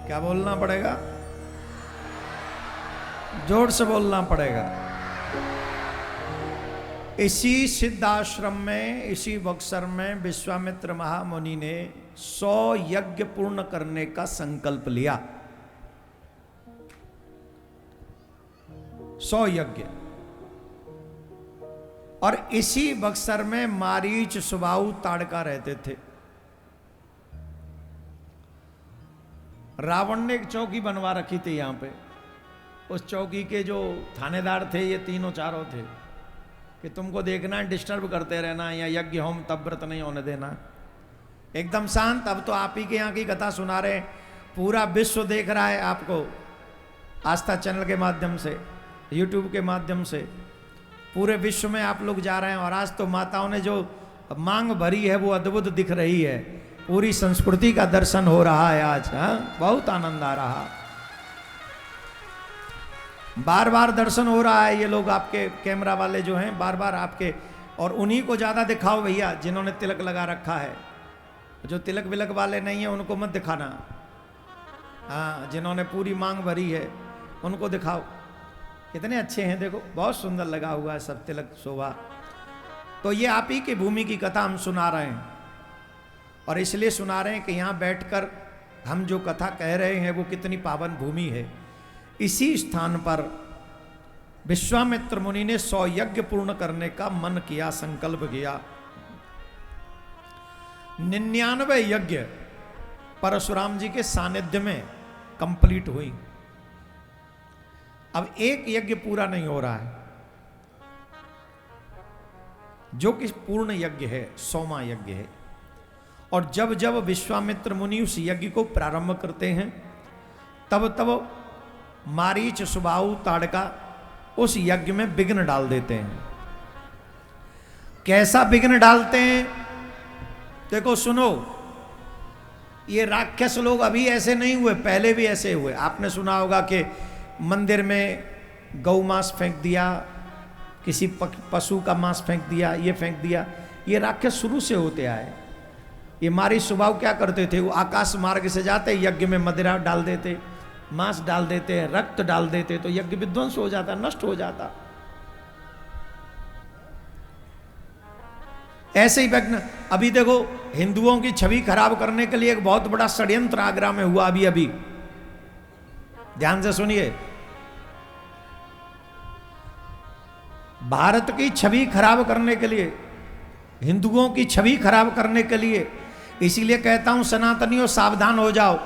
क्या बोलना पड़ेगा? जोर से बोलना पड़ेगा। इसी सिद्धाश्रम में, इसी बक्सर में विश्वामित्र महामुनि ने 100 यज्ञ पूर्ण करने का संकल्प लिया। 100 यज्ञ। और इसी बक्सर में मारीच, सुबाहु, ताड़का रहते थे। रावण ने एक चौकी बनवा रखी थी यहां पे। उस चौकी के जो थानेदार थे ये तीनों चारों थे कि तुमको देखना है, डिस्टर्ब करते रहना, या यज्ञ होम तब व्रत नहीं होने देना। एकदम शांत। अब तो आप ही के यहाँ की कथा सुना रहे हैं, पूरा विश्व देख रहा है आपको, आस्था चैनल के माध्यम से, यूट्यूब के माध्यम से पूरे विश्व में आप लोग जा रहे हैं। और आज तो माताओं ने जो मांग भरी है वो अद्भुत दिख रही है। पूरी संस्कृति का दर्शन हो रहा है आज। हाँ, बहुत आनंद आ रहा। बार बार दर्शन हो रहा है। ये लोग आपके कैमरा वाले जो हैं बार बार आपके, और उन्हीं को ज़्यादा दिखाओ भैया जिन्होंने तिलक लगा रखा है। जो तिलक विलक वाले नहीं है उनको मत दिखाना। हाँ, जिन्होंने पूरी मांग भरी है उनको दिखाओ। कितने अच्छे हैं, देखो बहुत सुंदर लगा हुआ है सब तिलक शोभा। तो ये आप ही की भूमि की कथा हम सुना रहे हैं, और इसलिए सुना रहे हैं कि यहाँ बैठकर हम जो कथा कह रहे हैं वो कितनी पावन भूमि है। इसी स्थान पर विश्वामित्र मुनि ने 100 यज्ञ पूर्ण करने का मन किया, संकल्प किया। 99 यज्ञ परशुराम जी के सानिध्य में कंप्लीट हुई। अब एक यज्ञ पूरा नहीं हो रहा है, जो कि पूर्ण यज्ञ है, 100वां यज्ञ है। और जब जब विश्वामित्र मुनि उस यज्ञ को प्रारंभ करते हैं तब तब मारीच, सुबाहु, ताड़का उस यज्ञ में विघ्न डाल देते हैं। कैसा विघ्न डालते हैं देखो, सुनो। ये राक्षस लोग अभी ऐसे नहीं हुए, पहले भी ऐसे हुए। आपने सुना होगा कि मंदिर में गौ मांस फेंक दिया, किसी पशु का मांस फेंक दिया, ये फेंक दिया। ये राक्षस शुरू से होते आए। ये मारी, सुबाहु क्या करते थे, वो आकाश मार्ग से जाते, यज्ञ में मदिरा डाल देते, मांस डाल देते, रक्त डाल देते, तो यज्ञ विध्वंस हो जाता, नष्ट हो जाता। ऐसे ही विघ्न। अभी देखो, हिंदुओं की छवि खराब करने के लिए एक बहुत बड़ा षड्यंत्र आगरा में हुआ अभी अभी। ध्यान से सुनिए। भारत की छवि खराब करने के लिए, हिंदुओं की छवि खराब करने के लिए, इसीलिए कहता हूं सनातनियों सावधान हो जाओ।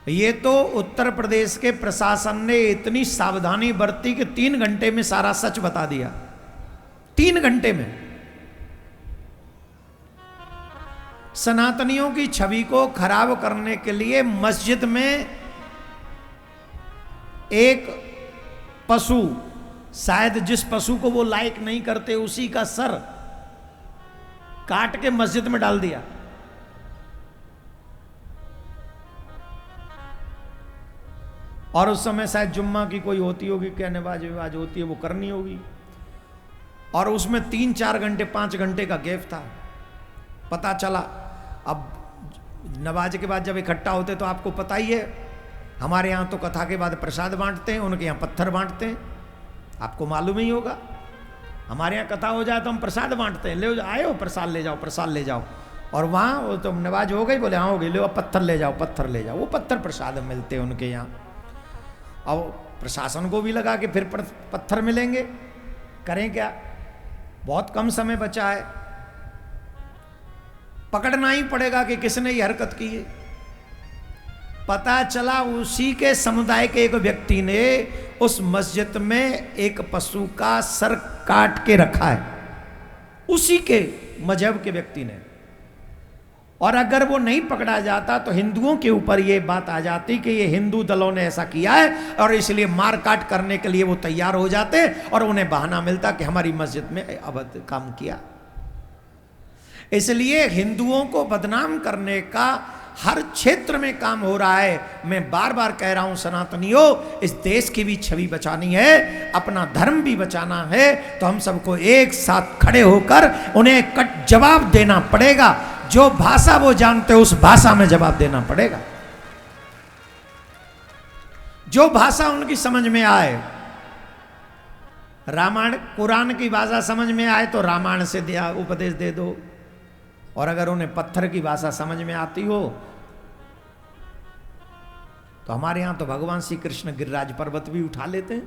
ये तो उत्तर प्रदेश के प्रशासन ने इतनी सावधानी बरती कि 3 घंटे में सारा सच बता दिया। 3 घंटे में सनातनियों की छवि को खराब करने के लिए मस्जिद में एक पशु, शायद जिस पशु को वो लाइक नहीं करते, उसी का सर काट के मस्जिद में डाल दिया। और उस समय शायद जुम्मा की कोई होती होगी, क्या नमाज विवाज होती है, वो करनी होगी। और उसमें 3-4 घंटे 5 घंटे का गैप था। पता चला, अब नमाज के बाद जब इकट्ठा होते तो आपको पता ही है, हमारे यहाँ तो कथा के बाद प्रसाद बांटते हैं, उनके यहाँ पत्थर बांटते हैं, आपको मालूम ही होगा। हमारे यहाँ कथा हो जाए तो हम प्रसाद बांटते हैं, ले आए हो प्रसाद ले जाओ, प्रसाद ले जाओ। और वहाँ वो तो नमाज हो गई, बोले हाँ हो गई, लो पत्थर ले जाओ, पत्थर ले जाओ। वो पत्थर प्रसाद मिलते हैं उनके यहाँ। और प्रशासन को भी लगा कि फिर पत्थर मिलेंगे, करें क्या, बहुत कम समय बचा है, पकड़ना ही पड़ेगा कि किसने ये हरकत की है। पता चला उसी के समुदाय के एक व्यक्ति ने उस मस्जिद में एक पशु का सर काट के रखा है, उसी के मजहब के व्यक्ति ने। और अगर वो नहीं पकड़ा जाता तो हिंदुओं के ऊपर ये बात आ जाती कि ये हिंदू दलों ने ऐसा किया है, और इसलिए मार काट करने के लिए वो तैयार हो जाते, और उन्हें बहाना मिलता कि हमारी मस्जिद में अवैध काम किया। इसलिए हिंदुओं को बदनाम करने का हर क्षेत्र में काम हो रहा है। मैं बार बार कह रहा हूं सनातनियों, इस देश की भी छवि बचानी है, अपना धर्म भी बचाना है, तो हम सबको एक साथ खड़े होकर उन्हें कट जवाब देना पड़ेगा। जो भाषा वो जानते हो उस भाषा में जवाब देना पड़ेगा। जो भाषा उनकी समझ में आए, रामायण कुरान की भाषा समझ में आए तो रामायण से दिया उपदेश दे दो, और अगर उन्हें पत्थर की भाषा समझ में आती हो तो हमारे यहां तो भगवान श्री कृष्ण गिरिराज पर्वत भी उठा लेते हैं।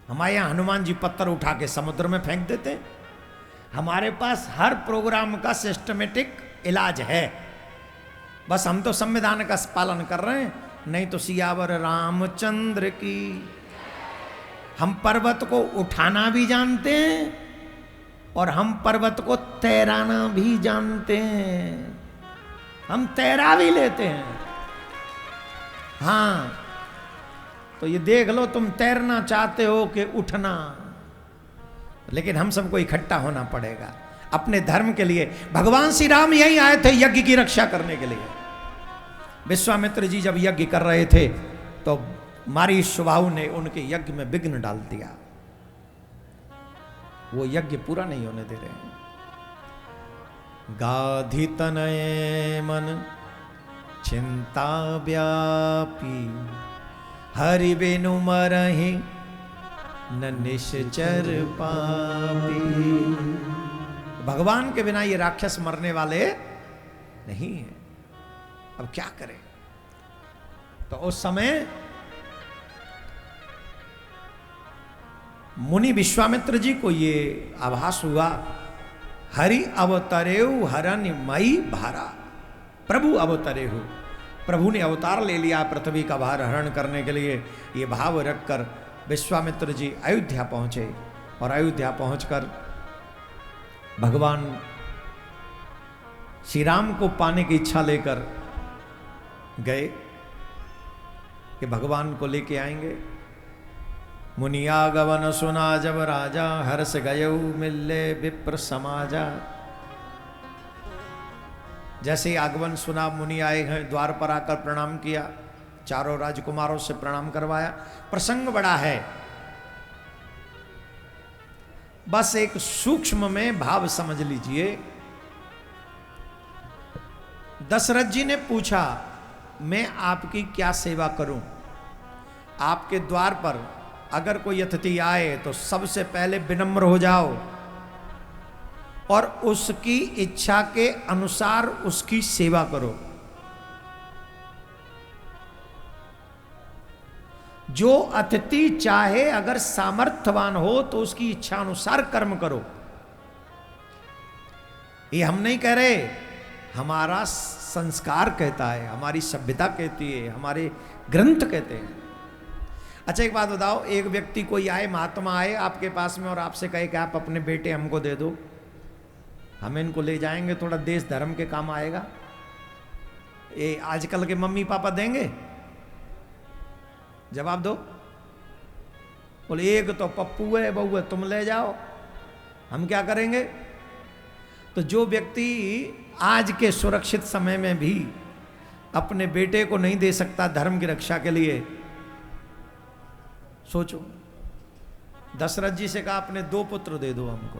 हमारे यहां हनुमान जी पत्थर उठा के समुद्र में फेंक देते हैं। हमारे पास हर प्रोग्राम का सिस्टमेटिक इलाज है, बस हम तो संविधान का पालन कर रहे हैं। नहीं तो सियावर रामचंद्र की। हम पर्वत को उठाना भी जानते हैं और हम पर्वत को तैराना भी जानते हैं। हम तैरा भी लेते हैं। हाँ, तो ये देख लो, तुम तैरना चाहते हो कि उठना, लेकिन हम सबको इकट्ठा होना पड़ेगा अपने धर्म के लिए। भगवान श्री राम यही आए थे यज्ञ की रक्षा करने के लिए। विश्वामित्र जी जब यज्ञ कर रहे थे तो मारी सुबाहु ने उनके यज्ञ में विघ्न डाल दिया। वो यज्ञ पूरा नहीं होने दे रहे हैं। गाधि तनय मन चिंता व्यापी, हरि बिनु मरहि न निश्चर पापी। भगवान के बिना ये राक्षस मरने वाले नहीं है। अब क्या करें? तो उस समय मुनि विश्वामित्र जी को ये आभास हुआ, हरि अवतरेउ हरनि मई भारा। प्रभु अवतरेहु, प्रभु ने अवतार ले लिया पृथ्वी का भार हरण करने के लिए। ये भाव रखकर विश्वामित्र जी अयोध्या पहुंचे और अयोध्या पहुंचकर भगवान श्री राम को पाने की इच्छा लेकर गए कि भगवान को लेके आएंगे। मुनिया गवन सुना जब राजा, हर्ष गयऊ मिले विप्र समाजा। जैसे ही आगमन सुना, मुनि आए हैं, द्वार पर आकर प्रणाम किया, चारों राजकुमारों से प्रणाम करवाया। प्रसंग बड़ा है, बस एक सूक्ष्म में भाव समझ लीजिए। दशरथ जी ने पूछा, मैं आपकी क्या सेवा करूं? आपके द्वार पर अगर कोई अतिथि आए तो सबसे पहले विनम्र हो जाओ और उसकी इच्छा के अनुसार उसकी सेवा करो। जो अतिथि चाहे, अगर सामर्थ्यवान हो तो उसकी इच्छा अनुसार कर्म करो। ये हम नहीं कह रहे, हमारा संस्कार कहता है, हमारी सभ्यता कहती है, हमारे ग्रंथ कहते हैं। अच्छा एक बात बताओ, एक व्यक्ति कोई आए, महात्मा आए आपके पास में और आपसे कहे कि आप अपने बेटे हमको दे दो, हम इनको ले जाएंगे, थोड़ा देश धर्म के काम आएगा। ये आजकल के मम्मी पापा देंगे? जवाब दो। बोले एक तो पप्पू है, बहू है, तुम ले जाओ, हम क्या करेंगे? तो जो व्यक्ति आज के सुरक्षित समय में भी अपने बेटे को नहीं दे सकता धर्म की रक्षा के लिए, सोचो। दशरथ जी से कहा अपने 2 पुत्र दे दो हमको।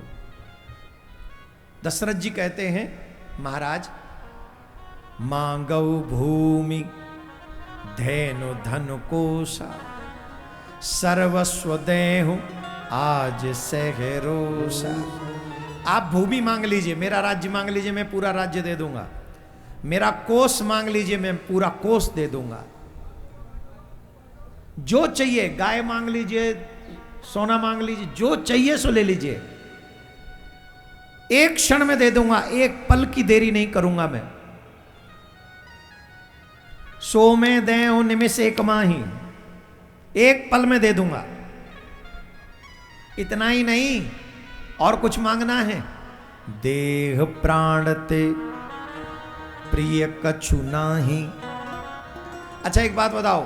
दशरथ जी कहते हैं, महाराज मांगऊ भूमि धेनु धन कोसा, सर्वस्व देहु आज सहरोसा। आप भूमि मांग लीजिए, मेरा राज्य मांग लीजिए, मैं पूरा राज्य दे दूंगा। मेरा कोष मांग लीजिए, मैं पूरा कोष दे दूंगा। जो चाहिए, गाय मांग लीजिए, सोना मांग लीजिए, जो चाहिए सो ले लीजिए, एक क्षण में दे दूंगा, एक पल की देरी नहीं करूंगा मैं। सो में दे निमिष एक माही, एक पल में दे दूंगा। इतना ही नहीं, और कुछ मांगना है। देह प्राण ते प्रिय कछु नाही। अच्छा एक बात बताओ,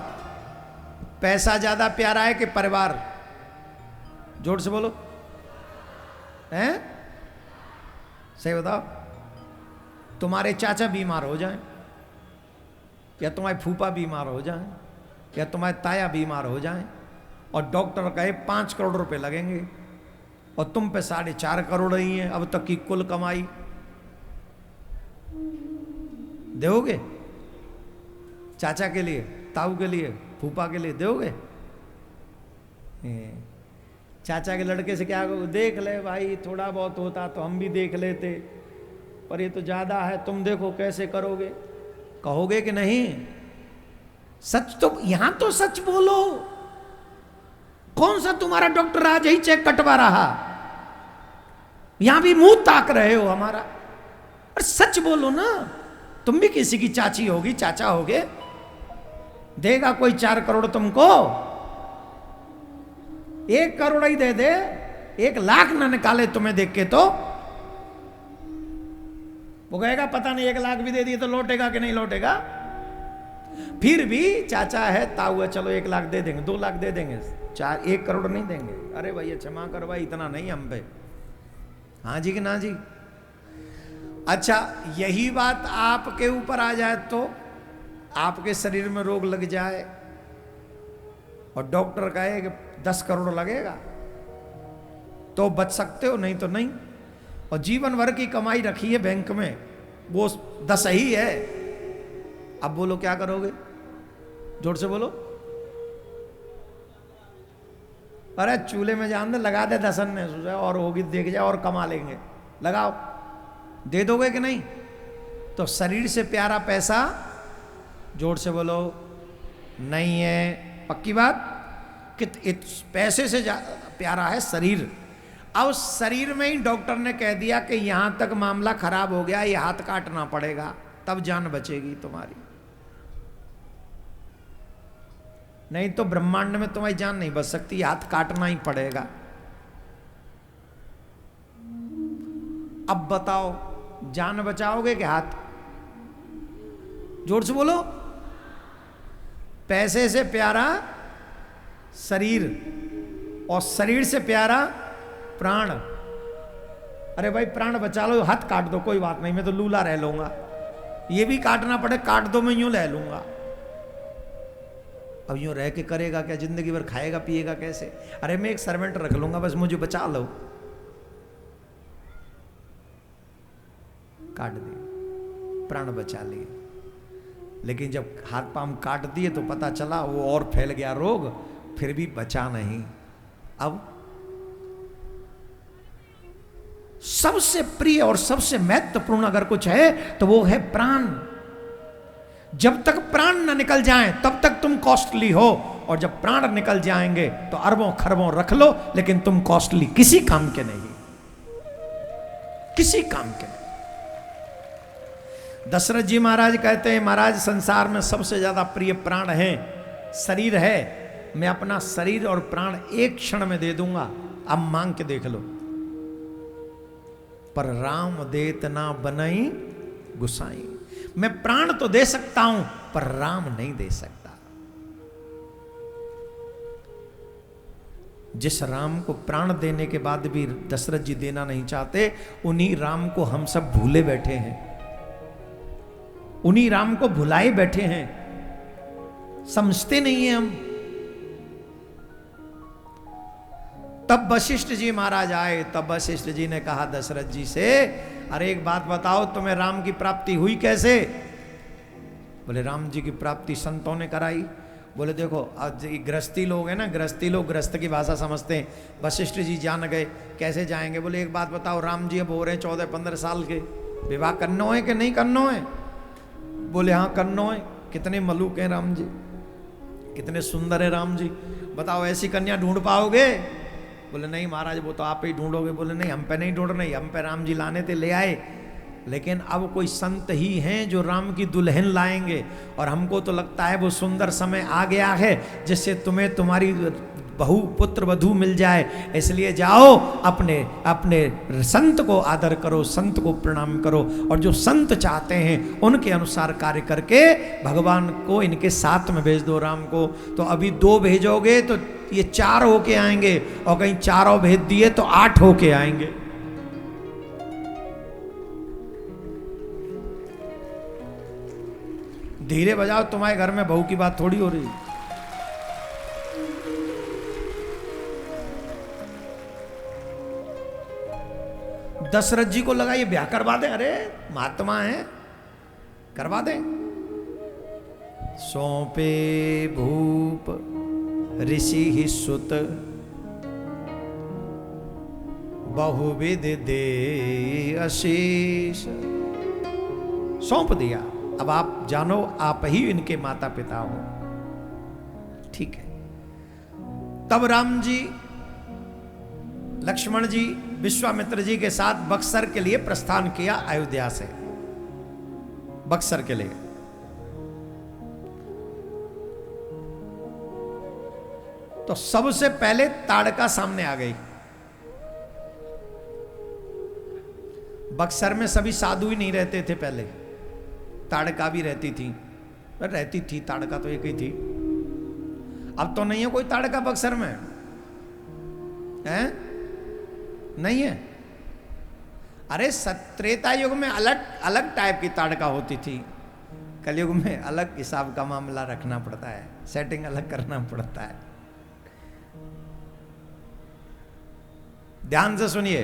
पैसा ज्यादा प्यारा है कि परिवार? जोर से बोलो, हैं? सही बताओ। तुम्हारे चाचा बीमार हो जाएं, या तुम्हारे फूफा बीमार हो जाएं, या तुम्हारे ताया बीमार हो जाएं, और डॉक्टर कहे 5 करोड़ रुपए लगेंगे, और तुम पे 4.5 करोड़ ही हैं अब तक की कुल कमाई, दोगे? चाचा के लिए, ताऊ के लिए, फूफा के लिए दोगे? चाचा के लड़के से क्या कहोगे? देख ले भाई, थोड़ा बहुत होता तो हम भी देख लेते, पर ये तो ज्यादा है, तुम देखो कैसे करोगे? कहोगे कि नहीं? सच तो, यहां तो सच बोलो। कौन सा तुम्हारा डॉक्टर आज ही चेक कटवा रहा? यहां भी मुंह ताक रहे हो हमारा। और सच बोलो ना, तुम भी किसी की चाची होगी, चाचा होगे, देगा कोई 4 करोड़ तुमको? 1 करोड़ ही दे दे, 1 लाख ना निकाले तुम्हें देख के तो वो कहेगा पता नहीं 1 लाख भी दे दिए तो लौटेगा कि नहीं लौटेगा। फिर भी चाचा है, ताऊ है, चलो 1 लाख दे देंगे, 2 लाख दे देंगे, 1 करोड़ नहीं देंगे। अरे भैया क्षमा कर भाई, इतना नहीं हम पे। हाँ जी कि ना जी? अच्छा, यही बात आपके ऊपर आ जाए तो, आपके शरीर में रोग लग जाए और डॉक्टर कहे कि 10 करोड़ लगेगा, तो बच सकते हो, नहीं तो नहीं। और जीवन भर की कमाई रखी है बैंक में, वो 10 ही है। अब बोलो क्या करोगे? जोर से बोलो। अरे चूल्हे में जान दे, लगा दे 10 में, और होगी देख जाए, और कमा लेंगे, लगाओ। दे दोगे कि नहीं? तो शरीर से प्यारा पैसा, जोर से बोलो, नहीं है। पक्की बात कि पैसे से प्यारा है शरीर। अब शरीर में ही डॉक्टर ने कह दिया कि यहां तक मामला खराब हो गया, ये हाथ काटना पड़ेगा, तब जान बचेगी तुम्हारी, नहीं तो ब्रह्मांड में तुम्हारी जान नहीं बच सकती, हाथ काटना ही पड़ेगा। अब बताओ, जान बचाओगे कि हाथ? जोर से बोलो। पैसे से प्यारा शरीर, और शरीर से प्यारा प्राण। अरे भाई प्राण बचा लो, हाथ काट दो, कोई बात नहीं, मैं तो लूला रह लूंगा, ये भी काटना पड़े काट दो, मैं यूं ले लूंगा। अब यूं रह के करेगा क्या? जिंदगी भर खाएगा पिएगा कैसे? अरे मैं एक सर्वेंट रख लूंगा, बस मुझे बचा लो। काट दिए, प्राण बचा लिए। लेकिन जब हाथ पांव काट दिए तो पता चला वो और फैल गया रोग, फिर भी बचा नहीं। अब सबसे प्रिय और सबसे महत्वपूर्ण अगर कुछ है तो वो है प्राण। जब तक प्राण न निकल जाएं तब तक तुम कॉस्टली हो, और जब प्राण निकल जाएंगे तो अरबों खरबों रख लो, लेकिन तुम कॉस्टली किसी काम के नहीं, किसी काम के नहीं। दशरथ जी महाराज कहते हैं, महाराज संसार में सबसे ज्यादा प्रिय प्राण है, शरीर है, मैं अपना शरीर और प्राण एक क्षण में दे दूंगा, अब मांग के देख लो। पर राम देत ना बनई गुसाई, मैं प्राण तो दे सकता हूं पर राम नहीं दे सकता। जिस राम को प्राण देने के बाद भी दशरथ जी देना नहीं चाहते, उन्हीं राम को हम सब भूले बैठे हैं, उन्हीं राम को भुलाए बैठे हैं, समझते नहीं है हम। तब वशिष्ठ जी महाराज आए, तब वशिष्ठ जी ने कहा दशरथ जी से, अरे एक बात बताओ, तुम्हें राम की प्राप्ति हुई कैसे? बोले राम जी की प्राप्ति संतों ने कराई। बोले देखो, आज गृहस्थी लोग हैं ना, गृहस्थी लोग गृहस्थ की भाषा समझते हैं। वशिष्ठ जी जान गए, कैसे जाएंगे? बोले एक बात बताओ, राम जी अब हो रहे हैं 14-15 साल के, विवाह करनो है कि नहीं करनो है? बोले हाँ करनो है। कितने मलूक हैं राम जी, कितने सुंदर है राम जी, बताओ ऐसी कन्या ढूंढ पाओगे? बोले नहीं महाराज, वो तो आप ही ढूंढोगे। बोले नहीं, हम पे नहीं ढूंढ रहे, हम पे राम जी लाने थे, ले आए, लेकिन अब कोई संत ही हैं जो राम की दुल्हन लाएंगे, और हमको तो लगता है वो सुंदर समय आ गया है जिससे तुम्हें तुम्हारी बहू पुत्र वधू मिल जाए। इसलिए जाओ, अपने अपने संत को आदर करो, संत को प्रणाम करो, और जो संत चाहते हैं उनके अनुसार कार्य करके भगवान को इनके साथ में भेज दो राम को। तो अभी 2 भेजोगे तो ये 4 होके आएंगे, और कहीं 4 भेज दिए तो 8 होके आएंगे। धीरे बजाओ, तुम्हारे घर में बहू की बात थोड़ी हो रही। दशरथ जी को लगा ये ब्याह करवा दे, अरे महात्मा है, करवा दें। सौंपे भूप ऋषि ही सुत, बहुविध दे आशीष। सौंप दिया, अब आप जानो आप ही इनके माता पिता हो। ठीक है। तब राम जी लक्ष्मण जी विश्वामित्र जी के साथ बक्सर के लिए प्रस्थान किया, अयोध्या से बक्सर के लिए। तो सबसे पहले ताड़का सामने आ गई। बक्सर में सभी साधु ही नहीं रहते थे पहले, ताड़का भी रहती थी, पर रहती थी, ताड़का तो एक ही थी। अब तो नहीं है कोई ताड़का बक्सर में, हैं? नहीं है। अरे त्रेता युग में अलग अलग टाइप की ताड़का होती थी, कलयुग में अलग हिसाब का मामला रखना पड़ता है, सेटिंग अलग करना पड़ता है। ध्यान से सुनिए।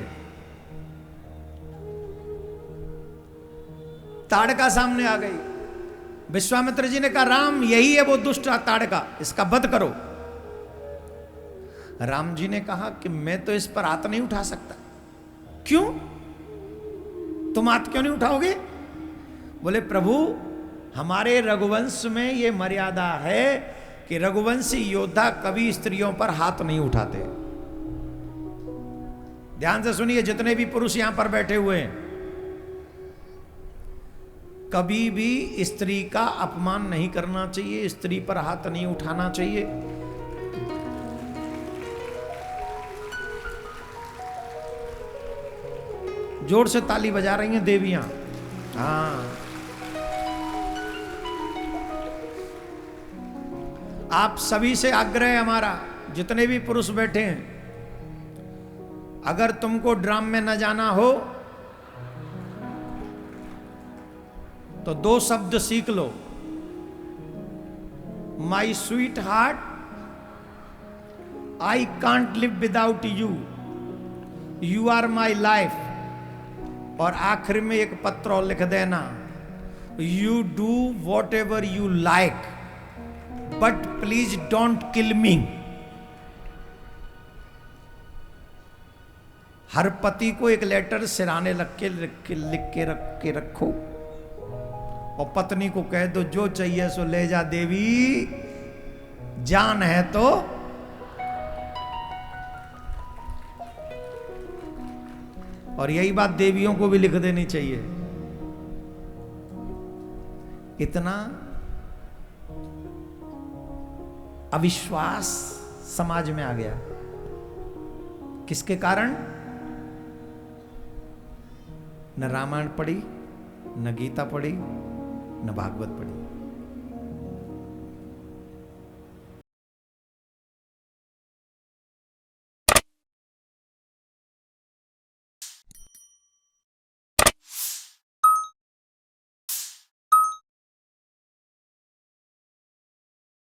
ताड़का सामने आ गई। विश्वामित्र जी ने कहा राम यही है वो दुष्ट ताड़का, इसका वध करो। राम जी ने कहा कि मैं तो इस पर हाथ नहीं उठा सकता। क्यों? तुम हाथ क्यों नहीं उठाओगे? बोले प्रभु हमारे रघुवंश में ये मर्यादा है कि रघुवंशी योद्धा कभी स्त्रियों पर हाथ नहीं उठाते। ध्यान से सुनिए, जितने भी पुरुष यहां पर बैठे हुए हैं, कभी भी स्त्री का अपमान नहीं करना चाहिए, स्त्री पर हाथ नहीं उठाना चाहिए। जोर से ताली बजा रही हैं देवियां। हाँ, आप सभी से आग्रह है हमारा, जितने भी पुरुष बैठे हैं, अगर तुमको ड्राम में न जाना हो तो 2 शब्द सीख लो। My sweetheart, I can't live without you, you are my life. और आखिर में एक पत्र और लिख देना, you do whatever you like but please don't kill me. हर पति को एक लेटर सिराने लिख के रखो और पत्नी को कह दो जो चाहिए सो ले जा देवी, जान है तो। और यही बात देवियों को भी लिख देनी चाहिए। इतना अविश्वास समाज में आ गया, किसके कारण? न रामायण पढ़ी, न गीता पढ़ी, न भागवत पढ़ी।